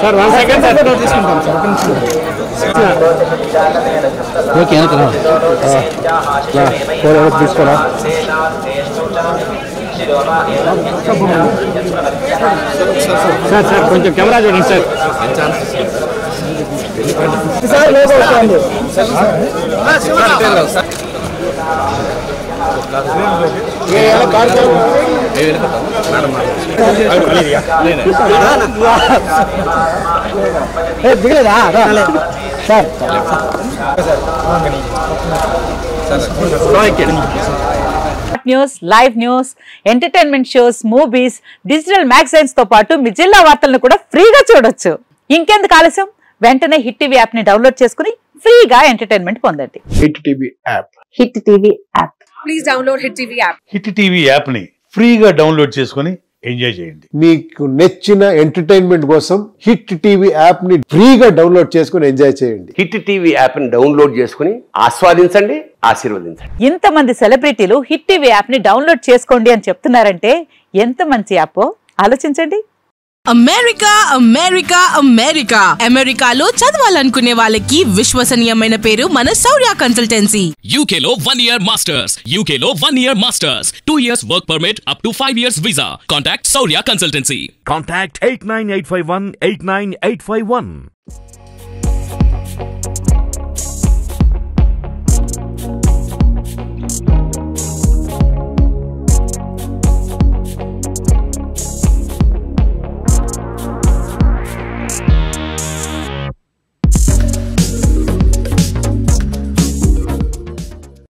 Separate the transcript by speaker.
Speaker 1: Sir, 1 second, sir. Okay, sir, కొంచెం camera చూడండి sir. దిగలేదా sir?
Speaker 2: News, live news, entertainment shows, movies, digital magazines తో పాటు మీ జిల్లా వార్తలను కూడా ఫ్రీగా చూడొచ్చు. ఇంకెందుకు ఆలస్యం? వెంటనే హిట్ టీవీ యాప్ ని డౌన్లోడ్ చేసుకుని ఫ్రీగా ఎంటర్టైన్మెంట్ పొందండి.
Speaker 3: Hit TV app.
Speaker 2: Hit TV app. Please download hit TV app.
Speaker 4: Hit TV app ని ఫ్రీగా డౌన్లోడ్ చేసుకుని ఎంజాయ్ చేయండి.
Speaker 3: మీకు నచ్చిన ఎంటర్టైన్మెంట్ కోసం హిట్ టీవీ యాప్ ని ఫ్రీగా డౌన్లోడ్ చేసుకుని ఎంజాయ్ చేయండి.
Speaker 5: హిట్ టీవీ యాప్ ని డౌన్లోడ్ చేసుకుని ఆస్వాదించండి, ఆశీర్వదించండి.
Speaker 2: ఇంతమంది సెలబ్రిటీలు హిట్ టీవీ యాప్ ని డౌన్లోడ్ చేసుకోండి అని చెప్తున్నారంటే ఎంత మంచి యాప్ ఆలోచించండి.
Speaker 6: అమెరికా అమెరికా అమెరికా అమెరికాలో చదవాలనుకునే వాళ్ళకి విశ్వసనీయమైన పేరు మన శౌర్య కన్సల్టెన్సీ.
Speaker 7: UK లో 1 year masters, UK లో 1 year masters, 2 years work permit up to 5 years visa. Contact Saurya Consultancy.
Speaker 8: Contact 89851 89851.